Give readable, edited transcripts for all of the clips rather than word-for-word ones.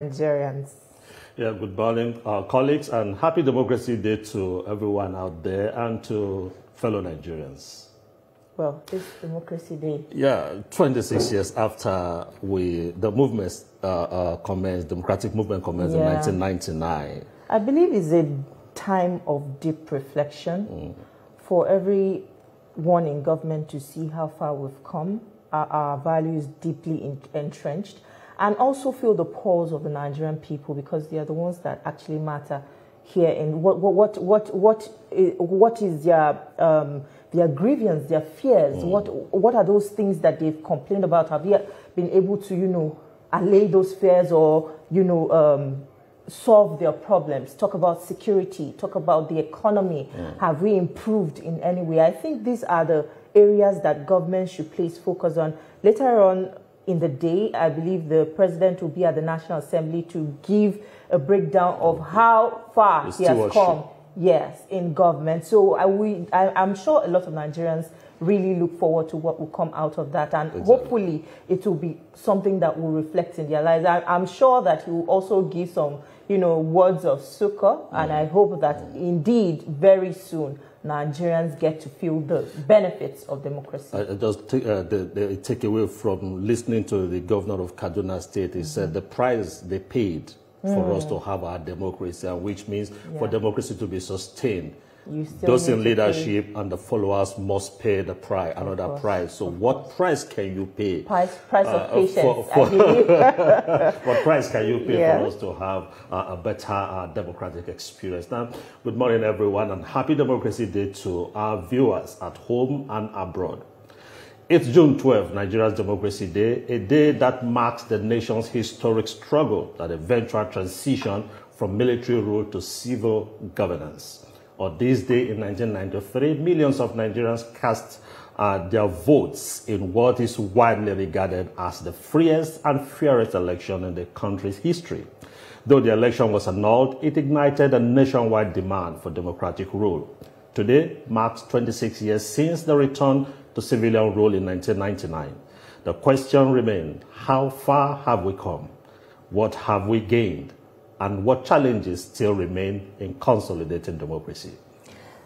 Nigerians. Yeah, good morning, colleagues, and happy Democracy Day to everyone out there and to fellow Nigerians. Well, it's Democracy Day. Yeah, 26 years after the movement commenced, democratic movement commenced in 1999. I believe it's a time of deep reflection for everyone in government to see how far we've come, our values deeply entrenched, and also feel the pulse of the Nigerian people, because they are the ones that actually matter here. And what is their grievance, their fears? What are those things that they've complained about? Have you been able to, allay those fears or solve their problems? Talk about security. Talk about the economy. Have we improved in any way? I think these are the areas that government should place focus on. Later on in the day, I believe the president will be at the National Assembly to give a breakdown of how far he has come, in government. So I'm sure a lot of Nigerians really look forward to what will come out of that, and hopefully it will be something that will reflect in their lives. I'm sure that he will also give some, words of succor, and I hope that indeed very soon Nigerians get to feel the benefits of democracy. I just take away from listening to the governor of Kaduna State. He said the price they paid for us to have our democracy, and which means for democracy to be sustained, those in leadership and the followers must pay the price, another price. So what price can you pay? Price of patience, what price can you pay for us to have a better democratic experience? Now, good morning, everyone, and happy Democracy Day to our viewers at home and abroad. It's June 12th, Nigeria's Democracy Day, a day that marks the nation's historic struggle, that eventual transition from military rule to civil governance. On this day in 1993, millions of Nigerians cast their votes in what is widely regarded as the freest and fairest election in the country's history. Though the election was annulled, it ignited a nationwide demand for democratic rule. Today marks 26 years since the return to civilian rule in 1999. The question remains, how far have we come? What have we gained? And what challenges still remain in consolidating democracy?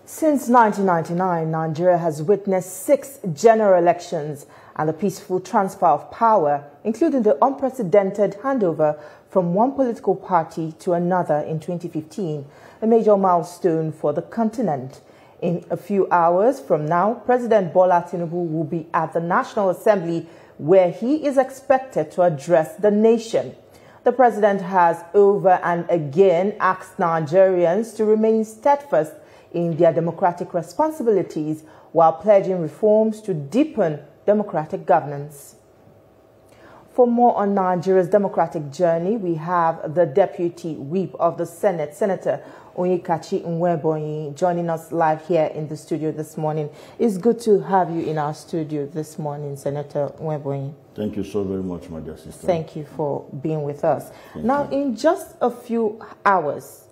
Since 1999, Nigeria has witnessed 6 general elections and the peaceful transfer of power, including the unprecedented handover from one political party to another in 2015, a major milestone for the continent. In a few hours from now, President Bola Tinubu will be at the National Assembly, where he is expected to address the nation. The president has over and again asked Nigerians to remain steadfast in their democratic responsibilities while pledging reforms to deepen democratic governance. For more on Nigeria's democratic journey, we have the Deputy Whip of the Senate, Senator Onyekachi Nwebonyi, joining us live here in the studio this morning. It's good to have you in our studio this morning, Senator Nwebonyi. Thank you so very much, my dear sister. Thank you for being with us. Now, in just a few hours,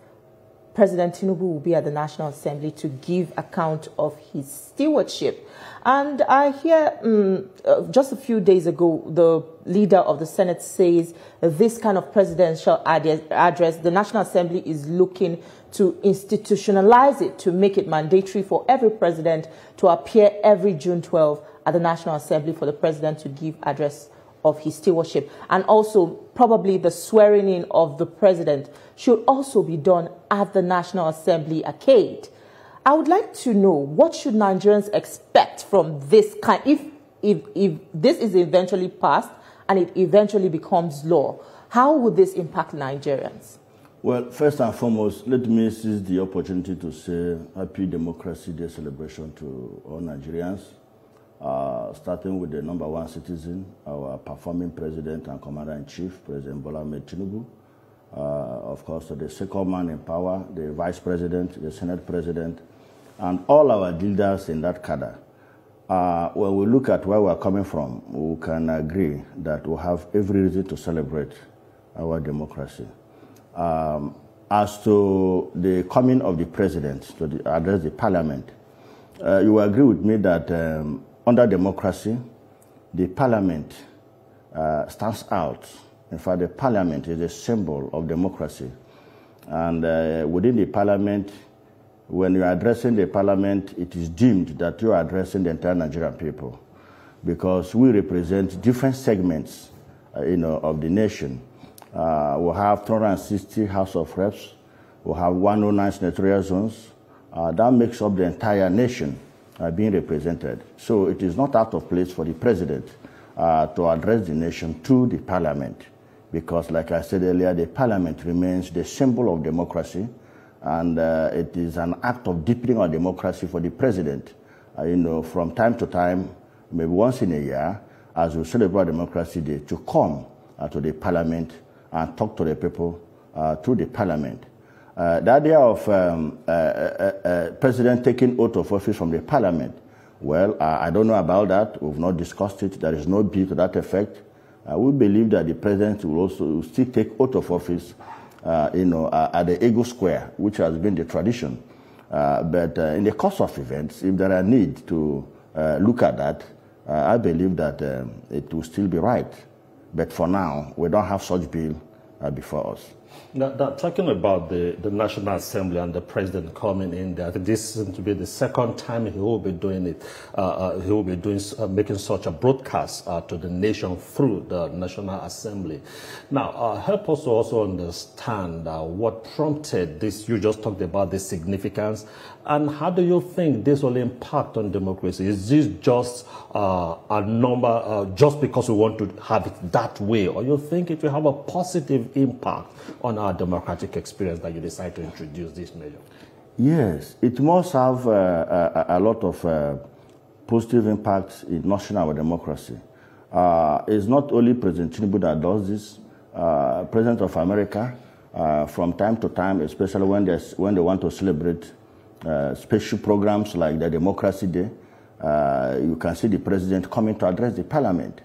President Tinubu will be at the National Assembly to give account of his stewardship. And I hear just a few days ago, the leader of the Senate says this kind of presidential address, the National Assembly is looking to institutionalize it, to make it mandatory for every president to appear every June 12 at the National Assembly for the president to give address of his stewardship. And also, probably the swearing in of the president should also be done at the National Assembly arcade. I would like to know, what should Nigerians expect from this kind, if this is eventually passed and it eventually becomes law? How would this impact Nigerians? Well, first and foremost, let me seize the opportunity to say Happy Democracy Day celebration to all Nigerians, starting with the #1 citizen, our performing president and commander-in-chief, President Bola Tinubu. Of course, the second man in power, the vice president, the senate president, and all our leaders in that cadre. When we look at where we're coming from, we can agree that we have every reason to celebrate our democracy. As to the coming of the president to address the parliament, you will agree with me that under democracy, the parliament stands out In fact, the parliament is a symbol of democracy. And within the parliament, when you're addressing the parliament, it is deemed that you are addressing the entire Nigerian people, because we represent different segments, of the nation. We have 260 House of Reps. We have 109 senatorial zones. That makes up the entire nation being represented. So it is not out of place for the president to address the nation through the parliament, because, like I said earlier, the parliament remains the symbol of democracy, and it is an act of deepening our democracy for the president, from time to time, maybe once in a year, as we celebrate Democracy Day, to come to the parliament and talk to the people through the parliament. The idea of president taking oath of office from the parliament, well, I don't know about that. We've not discussed it. There is no bill to that effect. We believe that the president will also still take oath of office, at the Eagle Square, which has been the tradition. But in the course of events, if there are need to look at that, I believe that it will still be right. But for now, we don't have such bill before us. Now, talking about the National Assembly and the president coming in there, I think this seems to be the second time he will be doing it. He will be making such a broadcast to the nation through the National Assembly. Now, help us to also understand what prompted this. You just talked about the significance, and how do you think this will impact on democracy? Is this just a number, just because we want to have it that way, or you think it will have a positive impact on our democratic experience that you decide to introduce this measure? Yes, it must have a lot of positive impacts in national democracy. It's not only President Tinubu that does this. President of America, from time to time, especially when they want to celebrate special programs like the Democracy Day, you can see the president coming to address the parliament.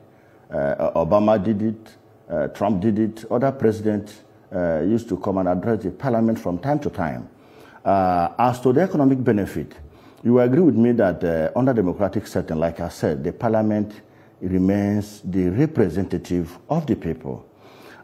Obama did it, Trump did it, other presidents used to come and address the parliament from time to time. As to the economic benefit, you agree with me that under democratic setting, like I said, the parliament remains the representative of the people.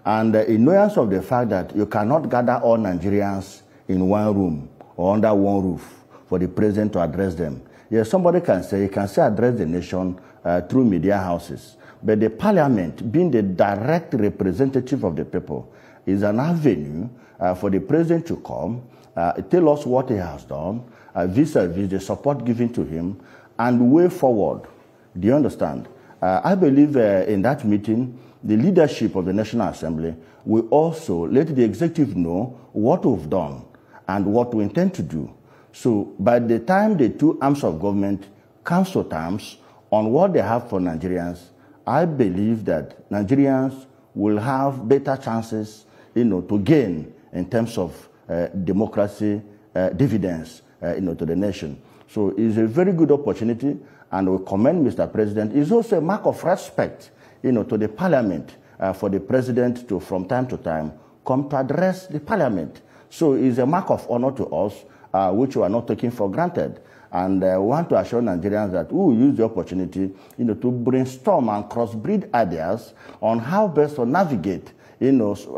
And in knowledge of the fact that you cannot gather all Nigerians in one room or under one roof for the president to address them. Yes, somebody can say, he can say address the nation through media houses. But the parliament, being the direct representative of the people, is an avenue for the president to come, tell us what he has done, vis-a-vis the support given to him, and way forward. Do you understand? I believe in that meeting, the leadership of the National Assembly will also let the executive know what we've done and what we intend to do. So by the time the two arms of government come to terms on what they have for Nigerians, I believe that Nigerians will have better chances, to gain in terms of democracy dividends, to the nation. So it's a very good opportunity, and we commend Mr. President. It's also a mark of respect, to the parliament, for the president to, from time to time, come to address the parliament. So it's a mark of honor to us, which we are not taking for granted. And we want to assure Nigerians that we will use the opportunity, to brainstorm and crossbreed ideas on how best to navigate,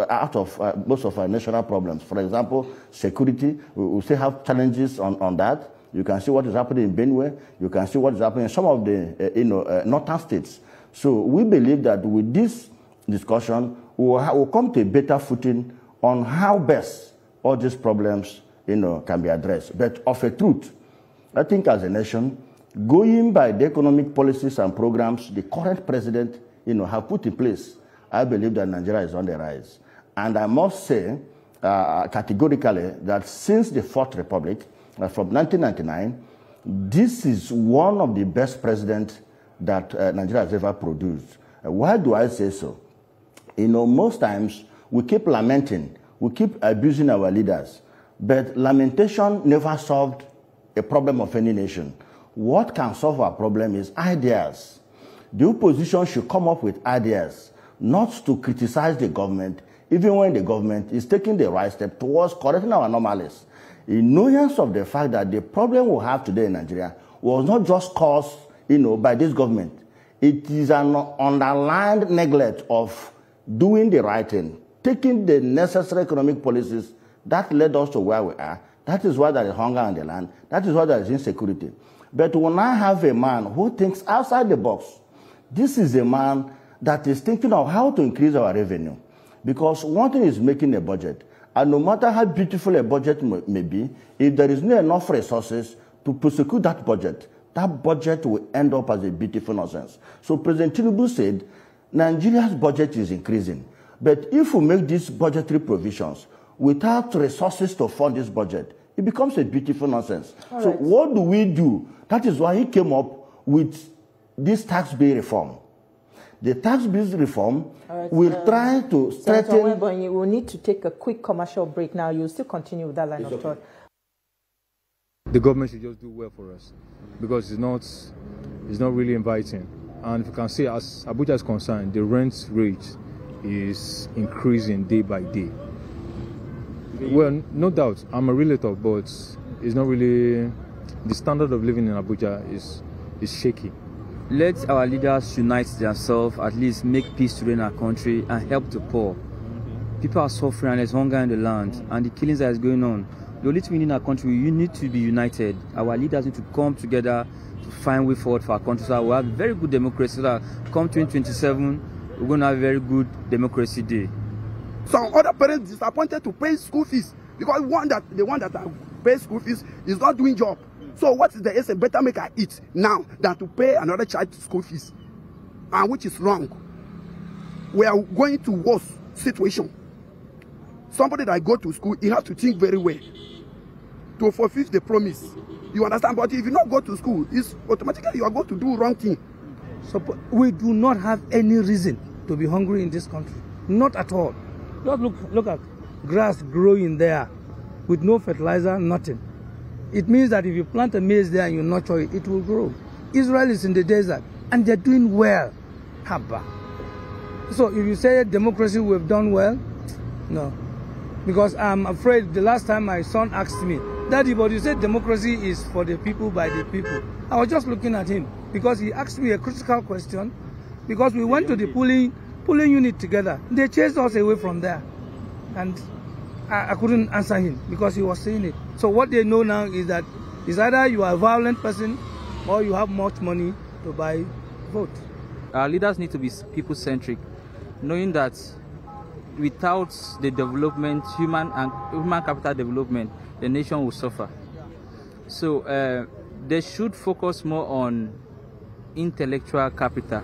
out of most of our national problems. For example, security, we still have challenges on that. You can see what is happening in Benue. You can see what is happening in some of the northern states. So we believe that with this discussion, we'll come to a better footing on how best all these problems, can be addressed. But of a truth, I think as a nation, going by the economic policies and programs the current president, have put in place, I believe that Nigeria is on the rise. And I must say categorically that since the Fourth Republic, from 1999, this is one of the best presidents that Nigeria has ever produced. Why do I say so? Most times we keep lamenting, we keep abusing our leaders, but lamentation never solved a problem of any nation. What can solve our problem is ideas. The opposition should come up with ideas, not to criticize the government, even when the government is taking the right step towards correcting our anomalies. In knowledge of the fact that the problem we have today in Nigeria was not just caused, by this government. It is an underlined neglect of doing the right thing, taking the necessary economic policies that led us to where we are. That is why there is hunger in the land. That is why there is insecurity. But when I have a man who thinks outside the box, this is a man that is thinking of how to increase our revenue. Because one thing is making a budget. And no matter how beautiful a budget may be, if there is not enough resources to prosecute that budget will end up as a beautiful nonsense. So President Tinubu said, Nigeria's budget is increasing. But if we make these budgetary provisions without resources to fund this budget, it becomes a beautiful nonsense. So what do we do? That is why he came up with this tax bill reform. The tax bill reform will try to strengthen... We will need to take a quick commercial break now. You'll still continue with that line of thought. The government should just do well for us because it's not really inviting. And if you can see, as Abuja is concerned, the rent rate is increasing day by day. Well, no doubt, I'm a realtor, but it's not really... The standard of living in Abuja is shaky. Let our leaders unite themselves, at least make peace to reign our country and help the poor. People are suffering and there's hunger in the land and the killings that is going on. The only thing we need in our country, we need to be united. Our leaders need to come together to find way forward for our country. So we'll have very good democracy. So that come 2027, we're going to have a very good democracy day. Some other parents disappointed to pay school fees because the one that pay school fees is not doing job. So what is the essence? Better make her eat now than to pay another child school fees, and which is wrong. We are going to worse situation. Somebody that go to school, he has to think very well to fulfill the promise. You understand? But if you not go to school, it's automatically you are going to do wrong thing. So we do not have any reason to be hungry in this country. Not at all. Just look at grass growing there with no fertilizer, nothing. It means that if you plant a maize there and you nurture it, it will grow. Israel is in the desert and they're doing well. Haba. So if you say democracy, we've done well, no. Because I'm afraid the last time my son asked me, Daddy, but you said democracy is for the people, by the people. I was just looking at him because he asked me a critical question because we went to the polling unit together. They chased us away from there. And I couldn't answer him because he was saying it. So what they know now is that it's either you are a violent person or you have much money to buy vote. Our leaders need to be people-centric, knowing that without the development, human capital development, the nation will suffer. So they should focus more on intellectual capital.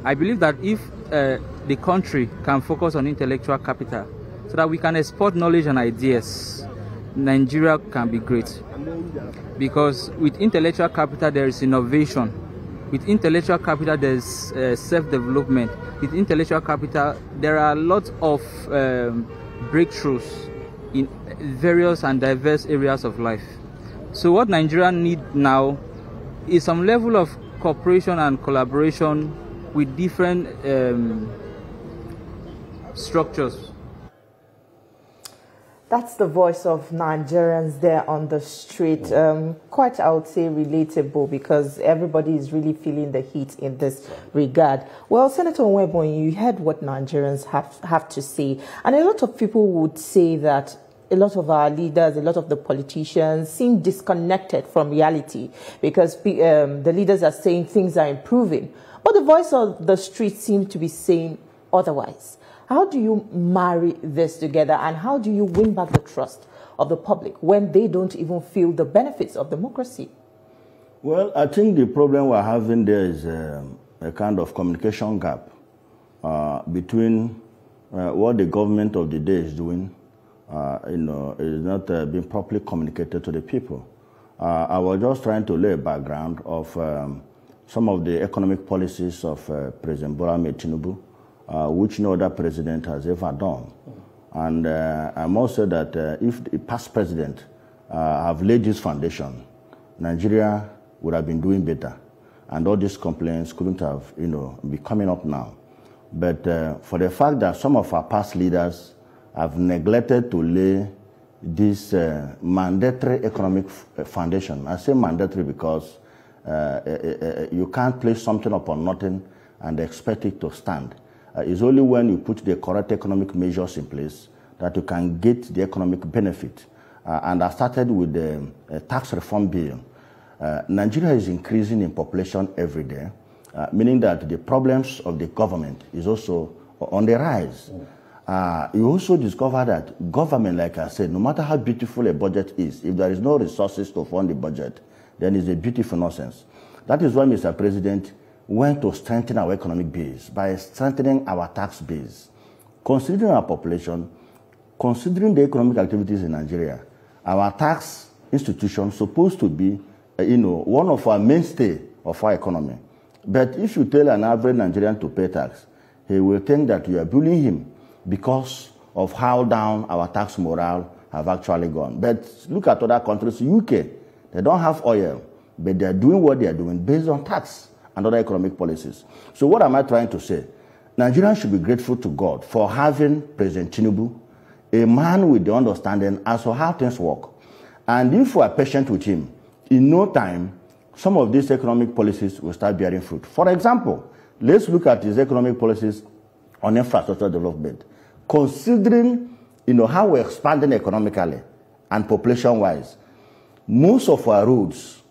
I believe that if the country can focus on intellectual capital so that we can export knowledge and ideas, Nigeria can be great. Because with intellectual capital, there is innovation. With intellectual capital, there is self-development. With intellectual capital, there are lots of breakthroughs in various and diverse areas of life. So what Nigeria needs now is some level of cooperation and collaboration with different structures. That's the voice of Nigerians there on the street. Quite, I would say, relatable because everybody is really feeling the heat in this regard. Well, Senator Nwebonyi, you heard what Nigerians have to say. And a lot of people would say that a lot of our leaders, a lot of the politicians seem disconnected from reality because the leaders are saying things are improving. But the voice of the street seems to be saying otherwise. How do you marry this together and how do you win back the trust of the public when they don't even feel the benefits of democracy? Well, I think the problem we're having there is a kind of communication gap between what the government of the day is doing, is not being properly communicated to the people. I was just trying to lay a background of some of the economic policies of President Buhari Tinubu, which no other president has ever done. And I must say that if the past president have laid this foundation, Nigeria would have been doing better. And all these complaints couldn't have, be coming up now. But for the fact that some of our past leaders have neglected to lay this mandatory economic foundation. I say mandatory because you can't place something upon nothing and expect it to stand. It's only when you put the correct economic measures in place that you can get the economic benefit. And I started with the tax reform bill. Nigeria is increasing in population every day, meaning that the problems of the government is also on the rise. You also discover that government, like I said, no matter how beautiful a budget is, if there is no resources to fund the budget, then it's a beautiful nonsense. That is why Mr. President went to strengthen our economic base by strengthening our tax base. Considering our population, considering the economic activities in Nigeria, our tax institution supposed to be, one of our mainstay of our economy. But if you tell an average Nigerian to pay tax, he will think that you are bullying him because of how down our tax morale have actually gone. But look at other countries, UK, they don't have oil, but they're doing what they're doing based on tax and other economic policies. So what am I trying to say? Nigerians should be grateful to God for having President Tinubu, a man with the understanding as to how things work. And if we are patient with him, in no time, some of these economic policies will start bearing fruit. For example, let's look at his economic policies on infrastructure development. Considering, how we're expanding economically and population-wise, most of our roads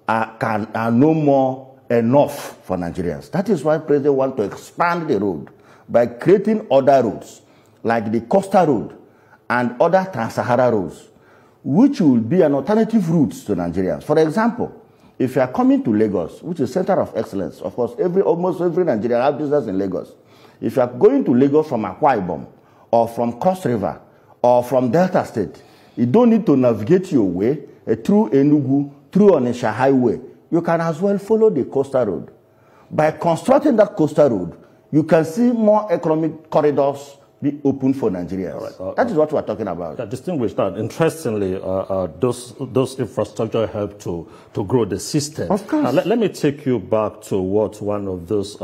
are no more enough for Nigerians. That is why President wants to expand the road by creating other roads, like the Coastal Road and other Trans-Sahara roads, which will be an alternative route to Nigerians. For example, if you are coming to Lagos, which is center of excellence, of course, almost every Nigerian has business in Lagos. If you are going to Lagos from Akwa Ibom, or from Cross River, or from Delta State, you don't need to navigate your way through Enugu, through Onitsha Highway. You can as well follow the Coastal Road. By constructing that Coastal Road, you can see more economic corridors be open for Nigerians. Right. That is what we're talking about. Yeah, distinguished that. Interestingly, those infrastructure help to grow the system. Of course. Now, let me take you back to what one of those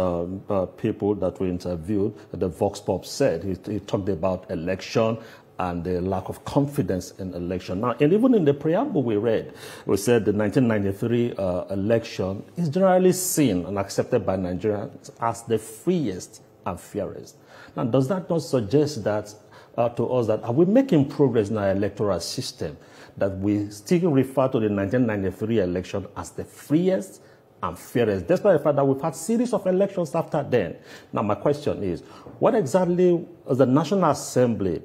people that we interviewed, the Vox Pop, said. He talked about election and the lack of confidence in election. Now, and even in the preamble we read, we said the 1993 election is generally seen and accepted by Nigerians as the freest and fairest. Now, does that not suggest that to us that are we making progress in our electoral system, that we still refer to the 1993 election as the freest and fairest, despite the fact that we've had a series of elections after then? Now, my question is, what exactly is the National Assembly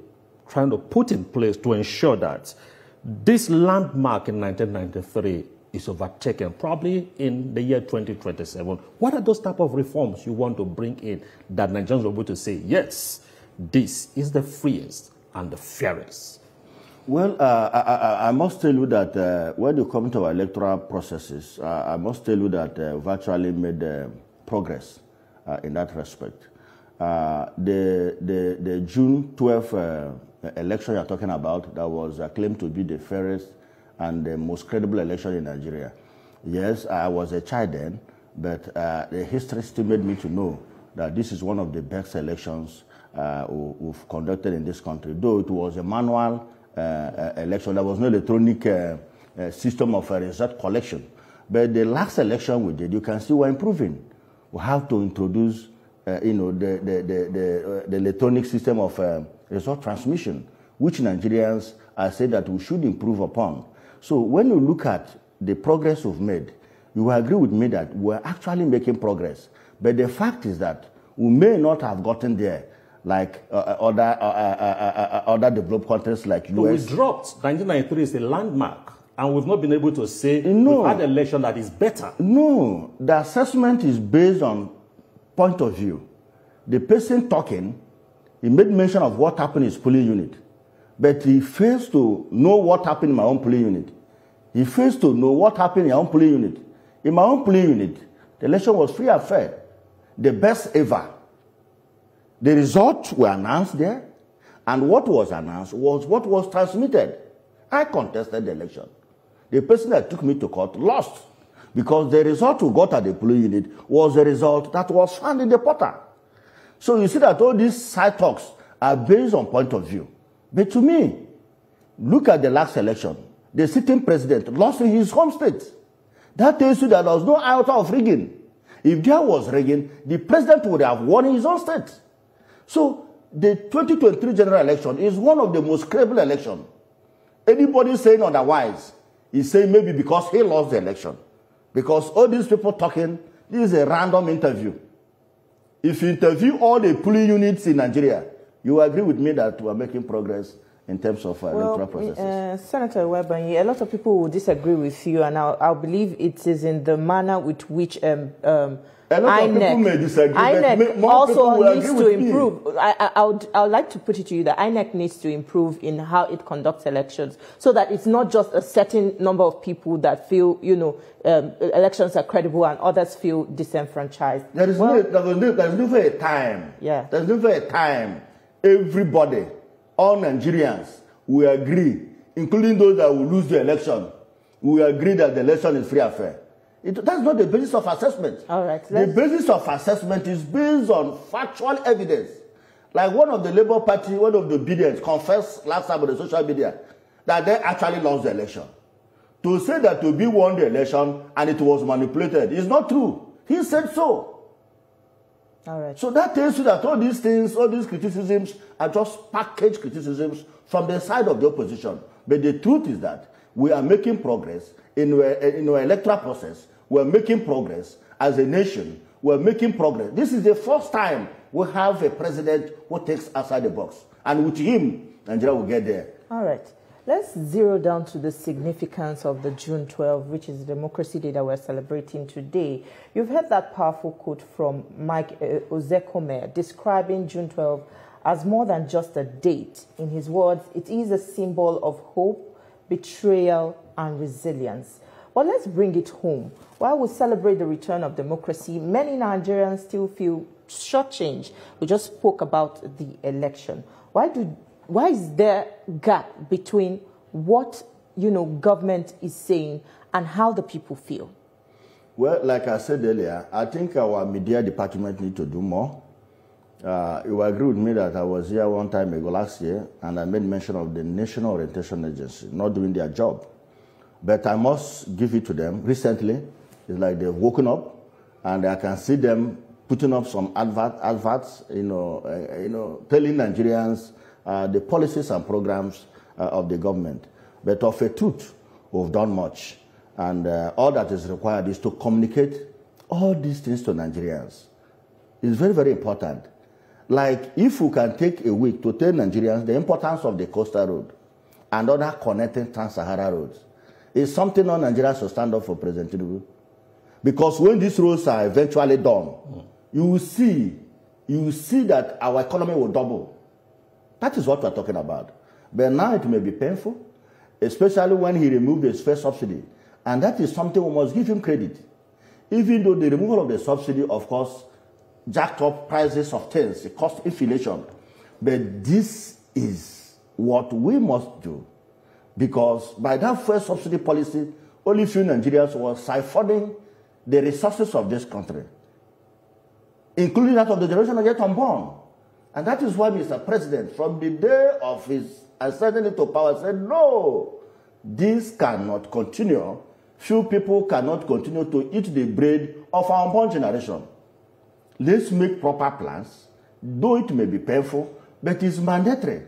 trying to put in place to ensure that this landmark in 1993 is overtaken, probably in the year 2027? What are those type of reforms you want to bring in that Nigerians will be able to say, yes, this is the freest and the fairest? Well, I must tell you that when you come to our electoral processes, I must tell you that we've actually made progress in that respect. The June 12th election you're talking about, that was claimed to be the fairest and the most credible election in Nigeria. Yes, I was a child then, but the history still made me to know that this is one of the best elections we've conducted in this country. Though it was a manual election, there was no electronic system of result collection. But the last election we did, you can see we're improving. We have to introduce, the electronic system of result transmission, which Nigerians are saying that we should improve upon. So when you look at the progress we've made, you will agree with me that we're actually making progress. But the fact is that we may not have gotten there like other developed countries like US. But we dropped. 1993 is a landmark, and we've not been able to say we've had an election that is better. No, the assessment is based on point of view. The person talking, he made mention of what happened in his polling unit. But he fails to know what happened in my own polling unit. He fails to know what happened in your own polling unit. In my own polling unit, the election was free and fair, the best ever. The results were announced there, and what was announced was what was transmitted. I contested the election. The person that took me to court lost, because the result we got at the polling unit was the result that was found in the portal. So you see that all these side talks are based on point of view. But to me, look at the last election. The sitting president lost in his home state. That tells you that there was no iota of rigging. If there was rigging, the president would have won in his own state. So the 2023 general election is one of the most credible elections. Anybody saying otherwise is saying maybe because he lost the election. Because all these people talking, this is a random interview. If you interview all the polling units in Nigeria, you agree with me that we are making progress in terms of electoral processes. Senator Webanyi, a lot of people will disagree with you, and I believe it is in the manner with which a lot of people may disagree, INEC also needs to improve. I would like to put it to you that INEC needs to improve in how it conducts elections, so that it's not just a certain number of people that feel, elections are credible and others feel disenfranchised. There's never a time. Yeah. There's never a time. Everybody, all Nigerians, will agree, including those that will lose the election, will agree that the election is free and fair. That's not the basis of assessment. All right. The basis of assessment is based on factual evidence. Like one of the Labour Party, one of the obedience, confessed last time on the social media that they actually lost the election. To say that Obi won the election and it was manipulated is not true. He said so. All right. So that tells you that all these things, all these criticisms are just packaged criticisms from the side of the opposition. But the truth is that we are making progress in our electoral process. We're making progress as a nation. We're making progress. This is the first time we have a president who thinks outside the box. And with him, Nigeria will get there. All right. Let's zero down to the significance of the June 12, which is the Democracy Day that we're celebrating today. You've heard that powerful quote from Mike Ozekome describing June 12 as more than just a date. In his words, it is a symbol of hope, betrayal, and resilience. But let's bring it home. While we celebrate the return of democracy, many Nigerians still feel shortchanged. We just spoke about the election. Why is there a gap between what government is saying and how the people feel? Well, like I said earlier, I think our media department need to do more. You agree with me that I was here one time ago last year, and I made mention of the National Orientation Agency not doing their job. But I must give it to them. Recently, it's like they've woken up, and I can see them putting up some adverts, telling Nigerians the policies and programs of the government. But of a truth, we've done much. And all that is required is to communicate all these things to Nigerians. It's very, very important. Like, if we can take a week to tell Nigerians the importance of the coastal road and other connecting trans-Sahara roads, it's something on Nigeria to stand up for President Tinubu. Because when these roads are eventually done, you will see that our economy will double. That is what we're talking about. But now it may be painful, especially when he removed his first subsidy. And that is something we must give him credit. Even though the removal of the subsidy, of course, jacked up prices of things, it cost inflation. But this is what we must do. Because by that first subsidy policy, only few Nigerians were siphoning the resources of this country, including that of the generation not yet unborn. And that is why Mr. President, from the day of his ascending into power, said, no, this cannot continue. Few people cannot continue to eat the bread of our unborn generation. Let's make proper plans, though it may be painful, but it's mandatory.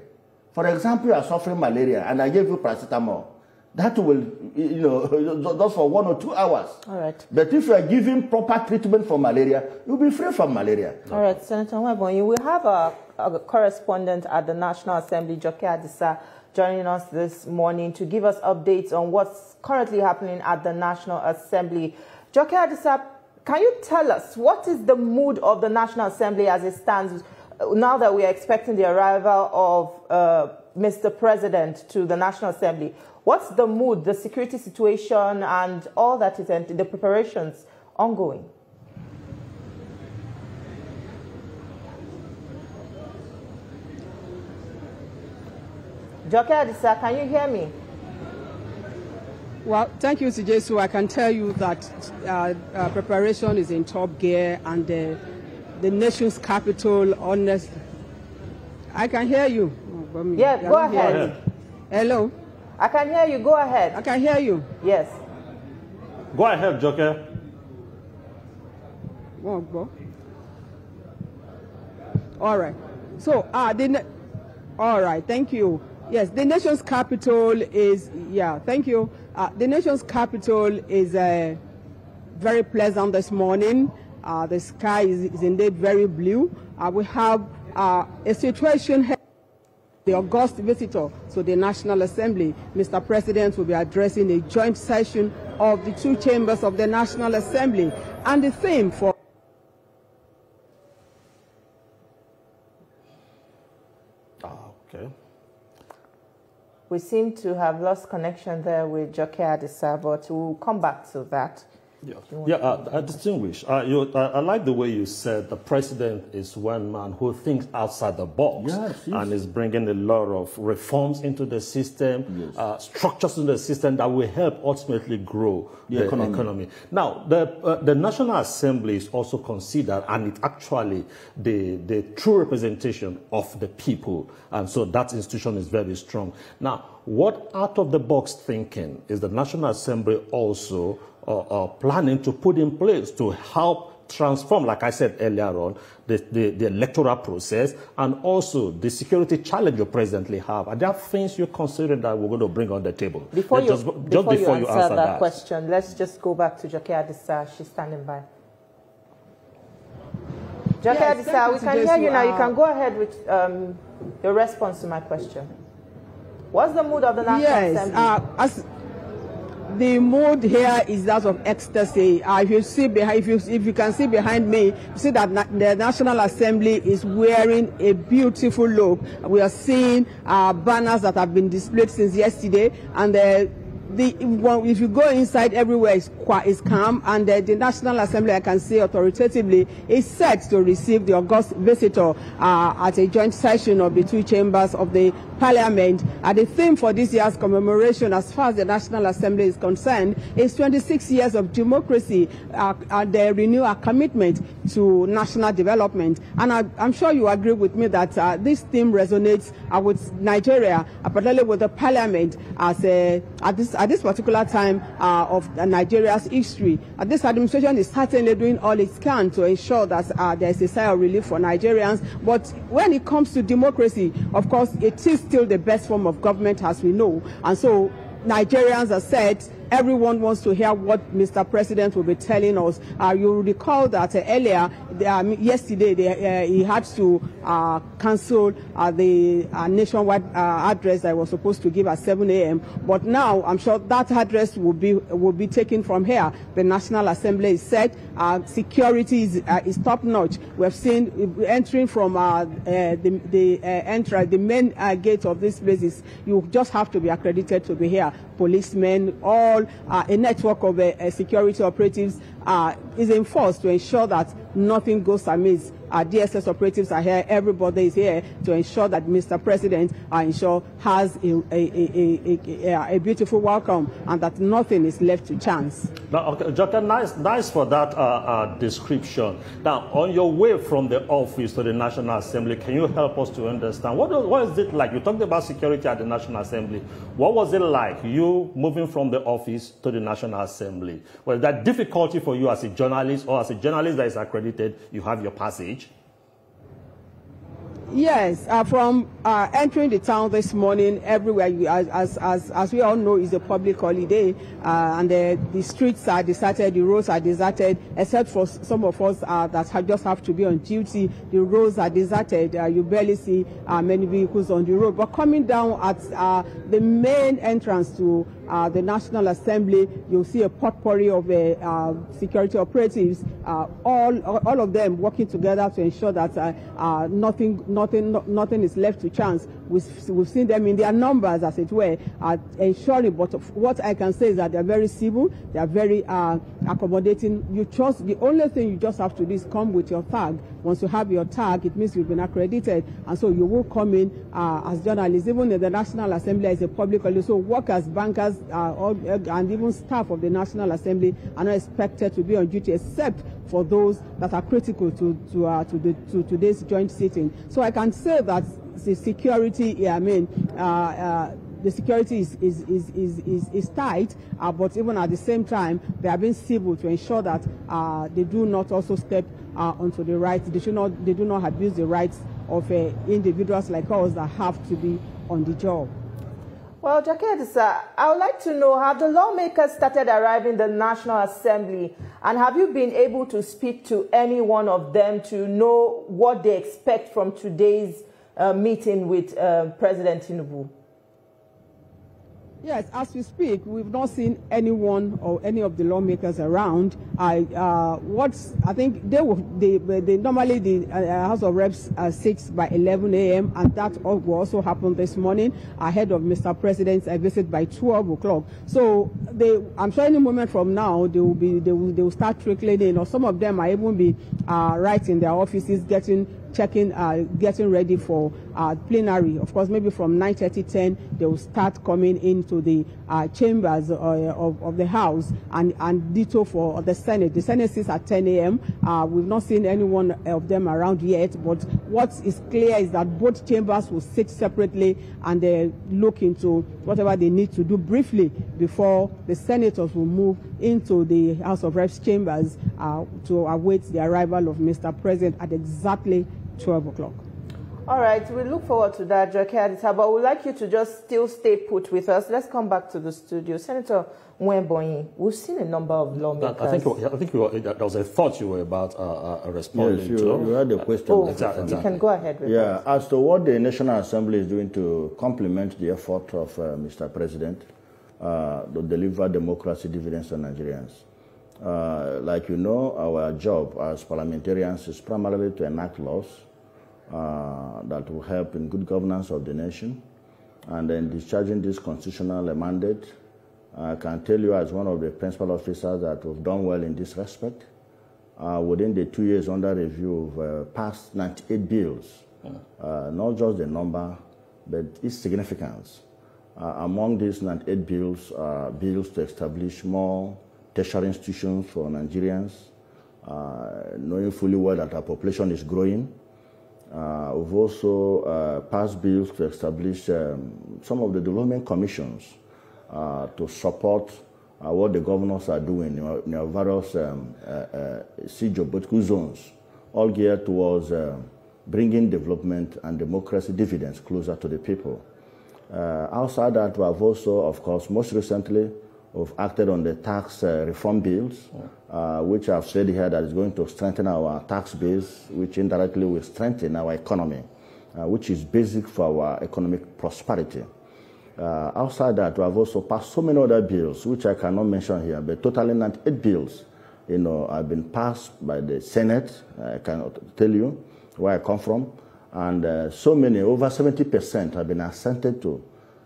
For example, you are suffering malaria, and I gave you paracetamol. That will, just for 1 or 2 hours. All right. But if you are giving proper treatment for malaria, you'll be free from malaria. All right, Senator Nwebonyi, we have a correspondent at the National Assembly, Joke Adisa, joining us this morning to give us updates on what's currently happening at the National Assembly. Joke Adisa, can you tell us what is the mood of the National Assembly as it stands now that we are expecting the arrival of Mr. President to the National Assembly? What's the mood, the security situation, and all that is in the preparations ongoing? Joke Adisa, can you hear me? Well, thank you, Sijesu. I can tell you that preparation is in top gear, and the nation's capital, honestly. I can hear you. Yeah, go ahead. Hello? I can hear you. Go ahead. I can hear you. Yes. Go ahead, Joker. All right. So, all right. Thank you. Yes, the nation's capital is, thank you. The nation's capital is very pleasant this morning. The sky is indeed very blue. We have a situation here. The august visitor to the National Assembly, Mr. President, will be addressing a joint session of the two chambers of the National Assembly. And the theme for okay. We seem to have lost connection there with Joke Adisa, but we'll come back to that. Distinguished. I like the way you said the president is one man who thinks outside the box and is bringing a lot of reforms into the system, structures in the system that will help ultimately grow the economy. Now, the National Assembly is also considered, and it's actually the true representation of the people, and so that institution is very strong. Now, what out-of-the-box thinking is the National Assembly also planning to put in place to help transform, like I said earlier on, the electoral process and also the security challenge you presently have? Are there things you consider that we're going to bring on the table? Before you answer that question, let's just go back to Joke Adisa. She's standing by. Joke Adisa, we can hear you now. You can go ahead with your response to my question. What's the mood of the National Assembly? The mood here is that of ecstasy. If you can see behind me, you see that the National Assembly is wearing a beautiful look. We are seeing banners that have been displayed since yesterday, and if you go inside, everywhere is calm, and the National Assembly, I can say authoritatively, is set to receive the august visitor at a joint session of the two chambers of the Parliament. The theme for this year's commemoration, as far as the National Assembly is concerned, is 26 years of democracy, and they renew our commitment to national development. And I'm sure you agree with me that this theme resonates with Nigeria, particularly with the Parliament, at this particular time of Nigeria's history. This administration is certainly doing all it can to ensure that there is a sigh of relief for Nigerians. But when it comes to democracy, of course, it is still the best form of government, as we know. And so Nigerians are said, everyone wants to hear what Mr. President will be telling us. You recall that earlier, yesterday, he had to cancel the nationwide address that he was supposed to give at 7 a.m. But now, I'm sure that address will be taken from here. The National Assembly is set. Security is top-notch. We have seen entering from the main gate of this place. You just have to be accredited to be here. Policemen, all a network of security operatives is enforced to ensure that nothing goes amiss. DSS operatives are here. Everybody is here to ensure that Mr. President has a beautiful welcome and that nothing is left to chance. Now, okay, Jota, nice for that description. Now, on your way from the office to the National Assembly, can you help us to understand what is it like? You talked about security at the National Assembly. What was it like, you moving from the office to the National Assembly? Was that difficulty for you as a journalist, or as a journalist that is accredited, you have your passage? Yes, from entering the town this morning, everywhere, as we all know, is a public holiday, and the streets are deserted, the roads are deserted, except for some of us that just have to be on duty. The roads are deserted. You barely see many vehicles on the road. But coming down at the main entrance to the National Assembly, you'll see a potpourri of security operatives, all of them working together to ensure that nothing is left to chance. We've seen them in their numbers, as it were, ensuring. But what I can say is that they're very civil, they're very accommodating. The only thing you just have to do is come with your tag. Once you have your tag, it means you've been accredited, and so you will come in as journalists. Even in the National Assembly is a public holiday, so workers, bankers, and even staff of the National Assembly are not expected to be on duty, except for those that are critical to today's joint sitting. So I can say that the security, the security is tight, but even at the same time, they are being civil to ensure that they do not also step onto the rights. They do not abuse the rights of individuals like us that have to be on the job. Well, Jaked, sir, I would like to know, have the lawmakers started arriving in the National Assembly, and have you been able to speak to any one of them to know what they expect from today's meeting with President Tinubu? Yes, as we speak, we've not seen anyone or any of the lawmakers around. I think they normally the House of Reps sits by 11 a.m. and that will also happen this morning ahead of Mr. President's visit by 12 o'clock. So I'm sure any moment from now they will start trickling in, or some of them might even be right in their offices getting ready for plenary. Of course, maybe from 9:30, 10, they will start coming into the chambers of the House, and ditto for the Senate. The Senate sits at 10 a.m. We've not seen any one of them around yet, but what is clear is that both chambers will sit separately and they look into whatever they need to do briefly before the senators will move into the House of Reps chambers to await the arrival of Mr. President at exactly 12 o'clock. All right, we look forward to that, Jaked, but we'd like you to just still stay put with us. Let's come back to the studio. Senator Nwebonyi, we've seen a number of lawmakers. I think that was a thought you were about responding to. You had a question. Oh, exactly. You can go ahead with that. As to what the National Assembly is doing to complement the effort of Mr. President to deliver democracy dividends to Nigerians. Like you know, our job as parliamentarians is primarily to enact laws that will help in good governance of the nation. And then discharging this constitutional mandate, I can tell you as one of the principal officers that we've done well in this respect. Within the 2 years under review, we've passed 98 bills, not just the number, but its significance. Among these 98 bills are bills to establish more tertiary institutions for Nigerians, knowing fully well that our population is growing. We've also passed bills to establish some of the development commissions to support what the governors are doing in our various geopolitical zones, all geared towards bringing development and democracy dividends closer to the people. Outside that, we have also, of course, most recently, we've acted on the tax reform bills, which I've said here that is going to strengthen our tax base, which indirectly will strengthen our economy, which is basic for our economic prosperity. Outside that, we have also passed so many other bills, which I cannot mention here, but totally 98 bills, have been passed by the Senate. I cannot tell you where I come from, and so many, over 70% have been assented to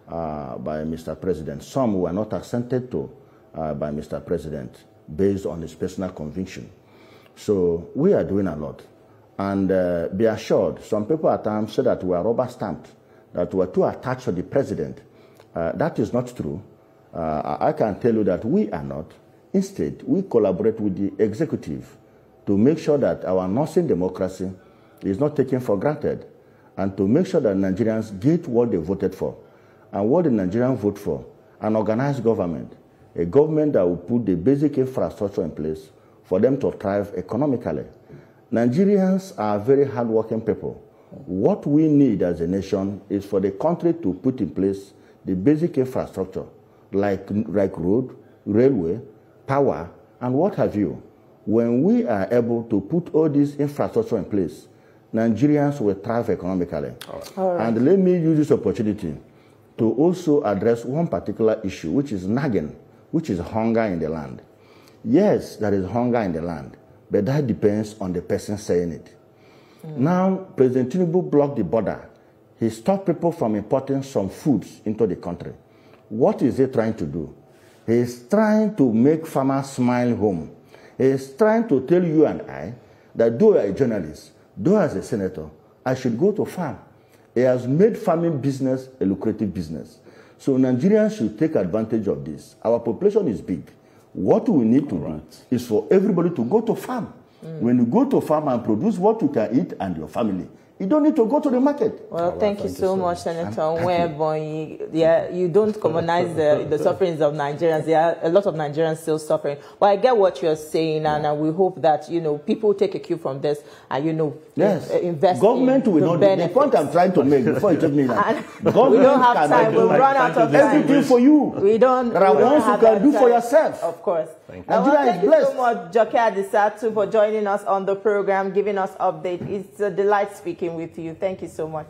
by Mr. President. Some were not assented to by Mr. President based on his personal conviction. So we are doing a lot. And be assured, some people at times say that we are rubber stamped, that we are too attached to the president. That is not true. I can tell you that we are not. Instead, we collaborate with the executive to make sure that our nursing democracy is not taken for granted, and to make sure that Nigerians get what they voted for. And what the Nigerians vote for, an organized government, a government that will put the basic infrastructure in place for them to thrive economically. Nigerians are very hardworking people. What we need as a nation is for the country to put in place the basic infrastructure, like road, railway, power, and what have you. When we are able to put all this infrastructure in place, Nigerians will thrive economically. All right. And let me use this opportunity to also address one particular issue, which is nagging, which is hunger in the land. Yes, there is hunger in the land, but that depends on the person saying it. Now, President Tinubu blocked the border. He stopped people from importing some foods into the country. What is he trying to do? He is trying to make farmers smile home. He is trying to tell you and I that though I am a journalist, though as a senator, I should go to farm. He has made farming business a lucrative business. So Nigerians should take advantage of this. Our population is big. What we need to do is for everybody to go to farm. When you go to farm and produce what you can eat and your family, You don't need to go to the market. Well, thank you so much, Senator Nwebonyi. Yeah, you don't commonize the sufferings of Nigerians. There are a lot of Nigerians still suffering. But I get what you're saying, and we hope that, you know, people take a cue from this and, you know, invest Government in will not benefits. The point I'm trying to make before you take me now. We don't have time. We'll run out of time. Everything for you. We don't. There are ones you can do for yourself. Of course. Nigeria is blessed. Thank you so much, Joke Adisatu, for joining us on the program, giving us update. It's a delight speaking with you. Thank you so much.